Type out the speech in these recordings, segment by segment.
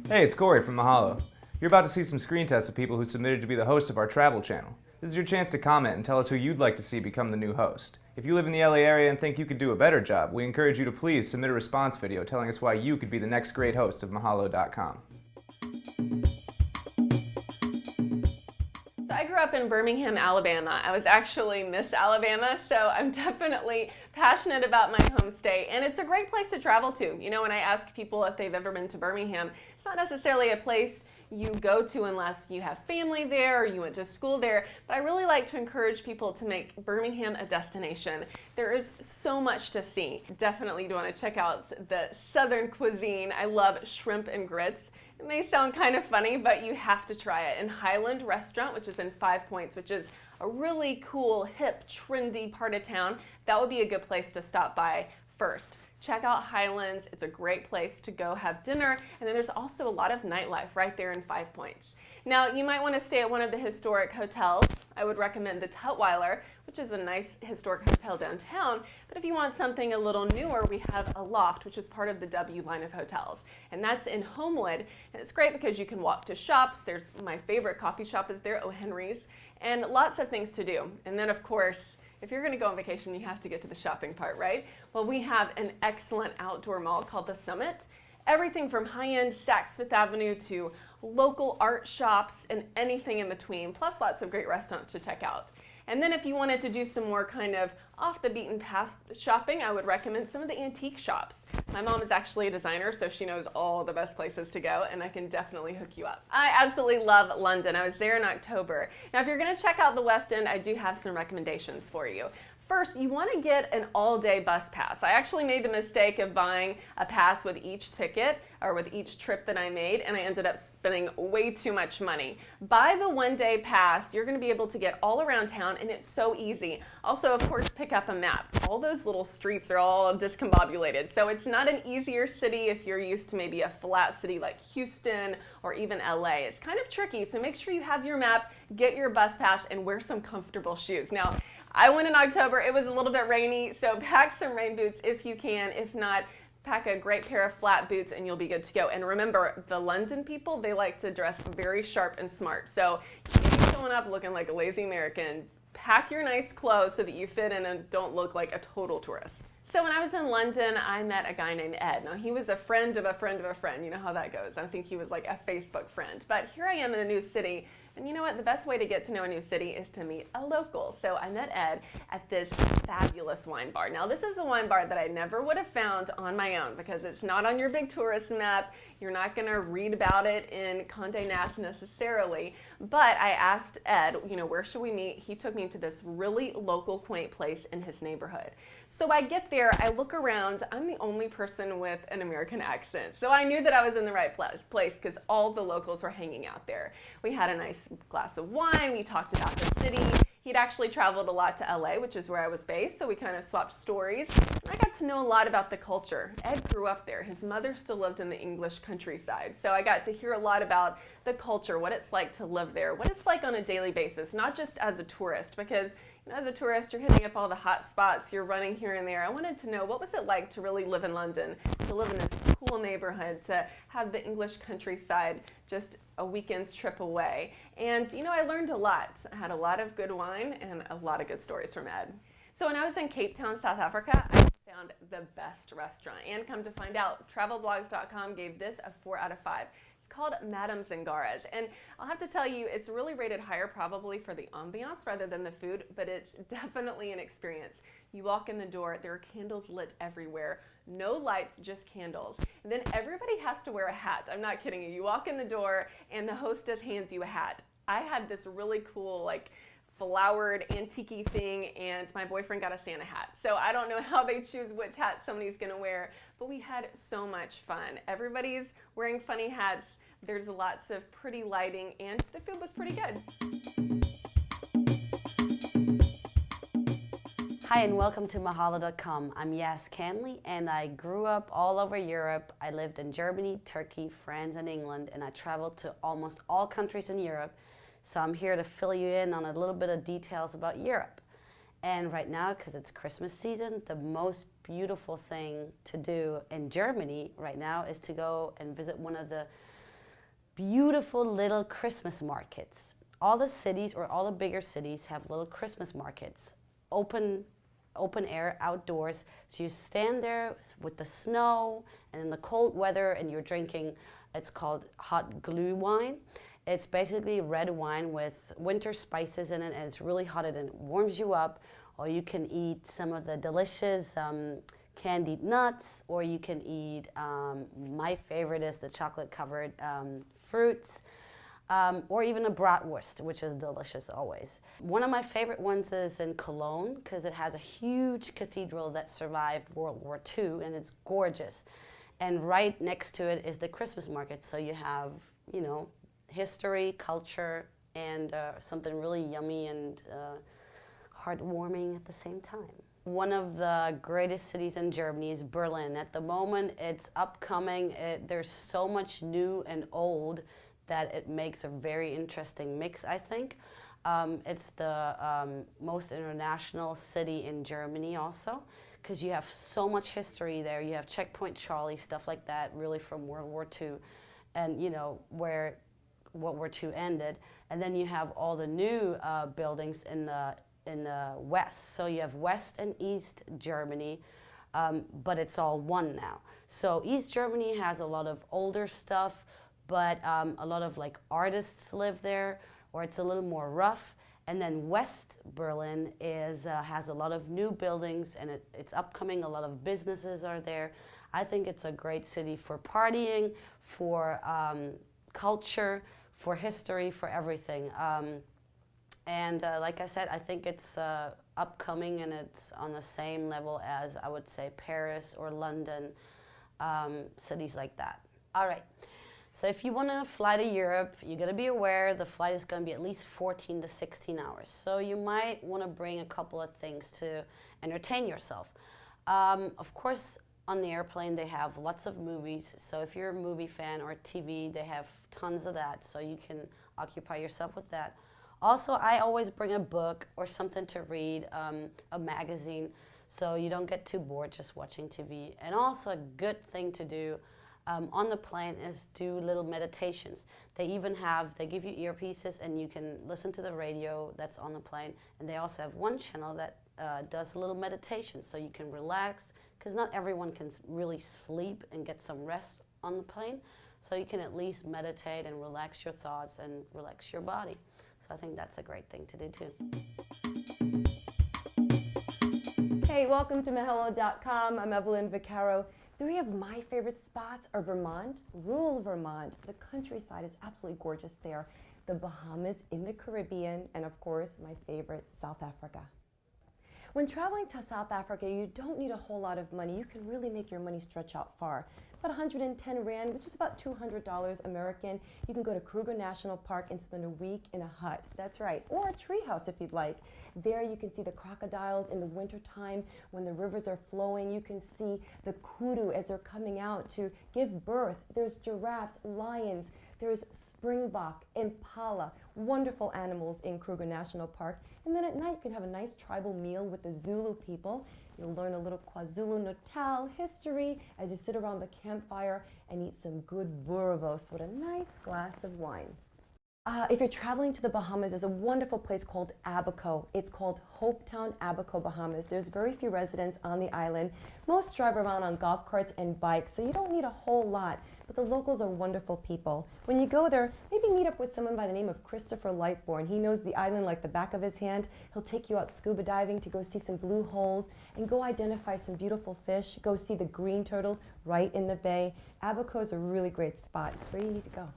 Hey, it's Corey from Mahalo. You're about to see some screen tests of people who submitted to be the host of our travel channel. This is your chance to comment and tell us who you'd like to see become the new host. If you live in the LA area and think you could do a better job, we encourage you to please submit a response video telling us why you could be the next great host of Mahalo.com. So I grew up in Birmingham, Alabama. I was actually Miss Alabama, so I'm definitely passionate about my home state, and it's a great place to travel to. You know, when I ask people if they've ever been to Birmingham, it's not necessarily a place you go to unless you have family there or you went to school there, but I really like to encourage people to make Birmingham a destination. There is so much to see. Definitely do want to check out the southern cuisine. I love shrimp and grits. It may sound kind of funny, but you have to try it. In Highland Restaurant, which is in 5 Points, which is a really cool, hip, trendy part of town, that would be a good place to stop by first. Check out Highlands. It's a great place to go have dinner. And then there's also a lot of nightlife right there in 5 Points. Now, you might want to stay at one of the historic hotels. I would recommend the Tutwiler, which is a nice historic hotel downtown. But if you want something a little newer, we have a Loft, which is part of the W line of hotels. And that's in Homewood. And it's great because you can walk to shops. There's my favorite coffee shop is there, O. Henry's, and lots of things to do. And then, of course, if you're going to go on vacation, you have to get to the shopping part, right? Well, we have an excellent outdoor mall called the Summit. Everything from high-end Saks Fifth Avenue to local art shops and anything in between, plus lots of great restaurants to check out. And then if you wanted to do some more kind of off the beaten path shopping, I would recommend some of the antique shops. My mom is actually a designer, so she knows all the best places to go, and I can definitely hook you up. I absolutely love London. I was there in October. Now, if you're going to check out the West End, I do have some recommendations for you. First, you want to get an all-day bus pass. I actually made the mistake of buying a pass with each ticket or with each trip that I made, and I ended up spending way too much money. Buy the one-day pass. You're going to be able to get all around town, and it's so easy. Also, of course, pick up a map. All those little streets are all discombobulated, so it's not an easier city if you're used to maybe a flat city like Houston or even LA. It's kind of tricky, so make sure you have your map, get your bus pass, and wear some comfortable shoes. Now, I went in October. It was a little bit rainy, so pack some rain boots if you can. If not, pack a great pair of flat boots and you'll be good to go. And remember, the London people, they like to dress very sharp and smart. So if you're showing up looking like a lazy American, pack your nice clothes so that you fit in and don't look like a total tourist. So when I was in London, I met a guy named Ed. Now, he was a friend of a friend of a friend. You know how that goes. I think he was like a Facebook friend. But here I am in a new city. And you know what? The best way to get to know a new city is to meet a local. So I met Ed at this fabulous wine bar. Now, this is a wine bar that I never would have found on my own because it's not on your big tourist map. You're not going to read about it in Condé Nast necessarily. But I asked Ed, you know, where should we meet? He took me to this really local, quaint place in his neighborhood. So I get there, I look around, I'm the only person with an American accent. So I knew that I was in the right place because all the locals were hanging out there. We had a nice glass of wine, we talked about the city. He'd actually traveled a lot to LA, which is where I was based, so we kind of swapped stories. And I got to know a lot about the culture. Ed grew up there. His mother still lived in the English countryside. So I got to hear a lot about the culture, what it's like to live there, what it's like on a daily basis, not just as a tourist, because as a tourist, you're hitting up all the hot spots, you're running here and there. I wanted to know what was it like to really live in London, to live in this cool neighborhood, to have the English countryside just a weekend's trip away. And you know, I learned a lot. I had a lot of good wine and a lot of good stories from Ed. So when I was in Cape Town, South Africa, I found the best restaurant. And come to find out, travelblogs.com gave this a 4 out of 5. Called Madame Zingara's, and I'll have to tell you, it's really rated higher probably for the ambiance rather than the food, but it's definitely an experience. You walk in the door, there are candles lit everywhere, no lights, just candles. And then everybody has to wear a hat. I'm not kidding you. You walk in the door and the hostess hands you a hat. I had this really cool, like, flowered antique-y thing, and my boyfriend got a Santa hat. So I don't know how they choose which hat somebody's gonna wear, but we had so much fun. Everybody's wearing funny hats. There's lots of pretty lighting, and the food was pretty good. Hi and welcome to Mahalo.com. I'm Canli, and I grew up all over Europe. I lived in Germany, Turkey, France, and England, and I traveled to almost all countries in Europe. So I'm here to fill you in on a little bit of details about Europe. And right now, because it's Christmas season, the most beautiful thing to do in Germany right now is to go and visit one of the beautiful little Christmas markets. All the cities or all the bigger cities have little Christmas markets, open air, outdoors. So you stand there with the snow and in the cold weather and you're drinking, it's called hot glue wine. It's basically red wine with winter spices in it, and it's really hot and it warms you up. Or you can eat some of the delicious candied nuts, or you can eat, my favorite is the chocolate covered fruits, or even a bratwurst, which is delicious always. One of my favorite ones is in Cologne, because it has a huge cathedral that survived World War II, and it's gorgeous. And right next to it is the Christmas market, so you have, you know, history, culture, and something really yummy and heartwarming at the same time. One of the greatest cities in Germany is Berlin. At the moment, it's upcoming. There's so much new and old that it makes a very interesting mix, I think. It's the most international city in Germany also, because you have so much history there. You have Checkpoint Charlie, stuff like that, really from World War II, and you know, where World War II ended. And then you have all the new buildings in the west. So you have West and East Germany, but it's all one now. So East Germany has a lot of older stuff, but a lot of like artists live there, or it's a little more rough. And then West Berlin has a lot of new buildings, and it's upcoming. A lot of businesses are there. I think it's a great city for partying, for culture, for history, for everything. And like I said, I think it's upcoming, and it's on the same level as, I would say, Paris or London, cities like that. All right. So if you want to fly to Europe, you got to be aware the flight is going to be at least 14 to 16 hours. So you might want to bring a couple of things to entertain yourself. Of course, on the airplane, they have lots of movies. So if you're a movie fan or TV, they have tons of that. So you can occupy yourself with that. Also, I always bring a book or something to read, a magazine, so you don't get too bored just watching TV. And also a good thing to do on the plane is do little meditations. They give you earpieces and you can listen to the radio that's on the plane. And they also have one channel that does a little meditation, so you can relax, because not everyone can really sleep and get some rest on the plane. So you can at least meditate and relax your thoughts and relax your body. So I think that's a great thing to do too. Hey, welcome to Mahalo.com. I'm Evelyn Vaccaro. 3 of my favorite spots are Vermont, rural Vermont. The countryside is absolutely gorgeous there. The Bahamas in the Caribbean, and of course, my favorite, South Africa. When traveling to South Africa, you don't need a whole lot of money. You can really make your money stretch out far. About 110 Rand, which is about $200 American. You can go to Kruger National Park and spend a week in a hut. That's right, or a treehouse if you'd like. There you can see the crocodiles in the wintertime when the rivers are flowing. You can see the kudu as they're coming out to give birth. There's giraffes, lions, there's springbok, impala, wonderful animals in Kruger National Park. And then at night you can have a nice tribal meal with the Zulu people. You'll learn a little KwaZulu-Natal history as you sit around the campfire and eat some good boerewors with a nice glass of wine. If you're traveling to the Bahamas, there's a wonderful place called Abaco. It's called Hopetown, Abaco, Bahamas. There's very few residents on the island. Most drive around on golf carts and bikes, so you don't need a whole lot. But the locals are wonderful people. When you go there, maybe meet up with someone by the name of Christopher Lightbourne. He knows the island like the back of his hand. He'll take you out scuba diving to go see some blue holes and go identify some beautiful fish. Go see the green turtles right in the bay. Abaco is a really great spot. It's where you need to go.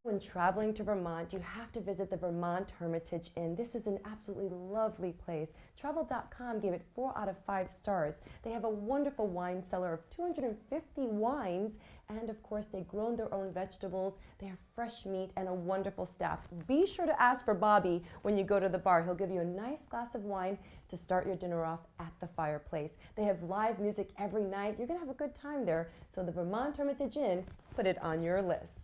When traveling to Vermont, you have to visit the Vermont Hermitage Inn. This is an absolutely lovely place. Travel.com gave it 4 out of 5 stars. They have a wonderful wine cellar of 250 wines, and of course they've grown their own vegetables. They have fresh meat and a wonderful staff. Be sure to ask for Bobby when you go to the bar. He'll give you a nice glass of wine to start your dinner off at the fireplace. They have live music every night. You're gonna have a good time there. So the Vermont Hermitage Inn, put it on your list.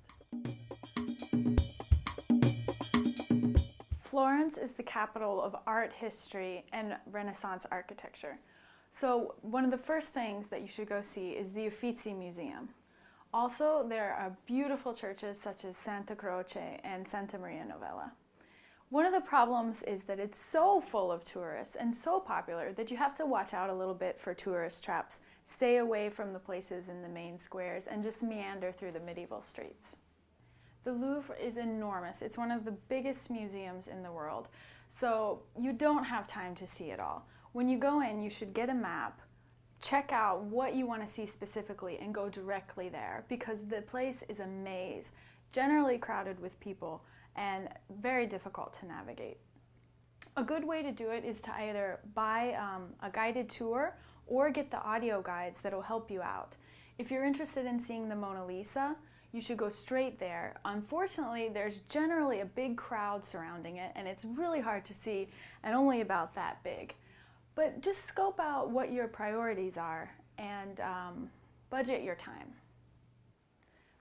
Florence is the capital of art history and Renaissance architecture. So one of the first things that you should go see is the Uffizi Museum. Also, there are beautiful churches such as Santa Croce and Santa Maria Novella. One of the problems is that it's so full of tourists and so popular that you have to watch out a little bit for tourist traps, stay away from the places in the main squares, and just meander through the medieval streets. The Louvre is enormous. It's one of the biggest museums in the world, so you don't have time to see it all. When you go in, you should get a map, check out what you want to see specifically, and go directly there, because the place is a maze, generally crowded with people, and very difficult to navigate. A good way to do it is to either buy a guided tour or get the audio guides that will help you out. If you're interested in seeing the Mona Lisa, you should go straight there. Unfortunately, there's generally a big crowd surrounding it, and it's really hard to see and only about that big. But just scope out what your priorities are and budget your time.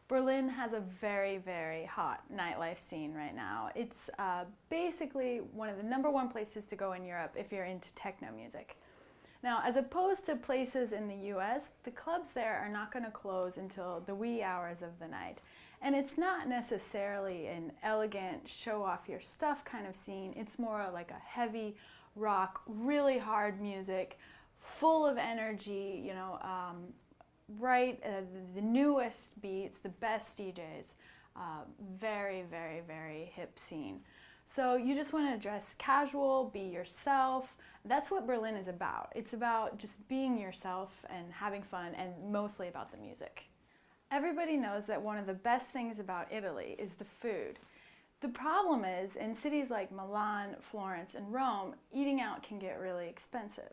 Berlin has a very, very hot nightlife scene right now. It's basically one of the #1 places to go in Europe if you're into techno music. Now, as opposed to places in the US, the clubs there are not going to close until the wee hours of the night. And it's not necessarily an elegant, show off your stuff kind of scene. It's more like a heavy rock, really hard music, full of energy, you know, the newest beats, the best DJs, very, very, very hip scene. So you just want to dress casual, be yourself. That's what Berlin is about. It's about just being yourself and having fun, and mostly about the music. Everybody knows that one of the best things about Italy is the food. The problem is, in cities like Milan, Florence, and Rome, eating out can get really expensive.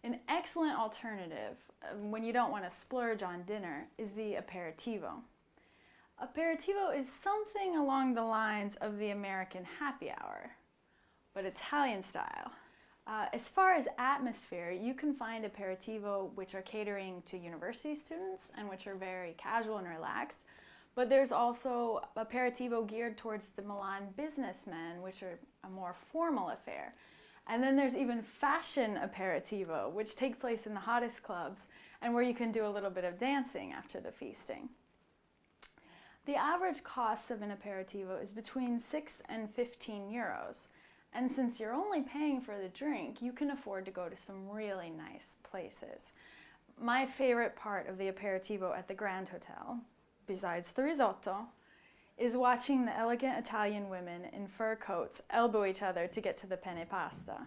An excellent alternative, when you don't want to splurge on dinner, is the aperitivo. Aperitivo is something along the lines of the American happy hour, but Italian style. As far as atmosphere, you can find aperitivo which are catering to university students and which are very casual and relaxed, but there's also aperitivo geared towards the Milan businessmen, which are a more formal affair. And then there's even fashion aperitivo, which take place in the hottest clubs and where you can do a little bit of dancing after the feasting. The average cost of an aperitivo is between 6 and 15 euros. And since you're only paying for the drink, you can afford to go to some really nice places. My favorite part of the aperitivo at the Grand Hotel, besides the risotto, is watching the elegant Italian women in fur coats elbow each other to get to the penne pasta.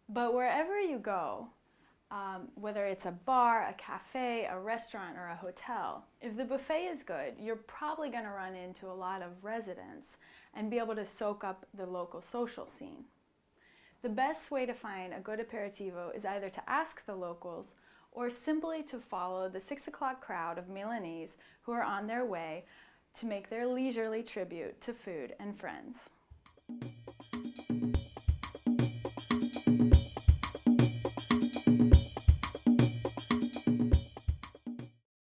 But wherever you go, whether it's a bar, a cafe, a restaurant, or a hotel, if the buffet is good, you're probably going to run into a lot of residents and be able to soak up the local social scene. The best way to find a good aperitivo is either to ask the locals or simply to follow the 6 o'clock crowd of Milanese who are on their way to make their leisurely tribute to food and friends.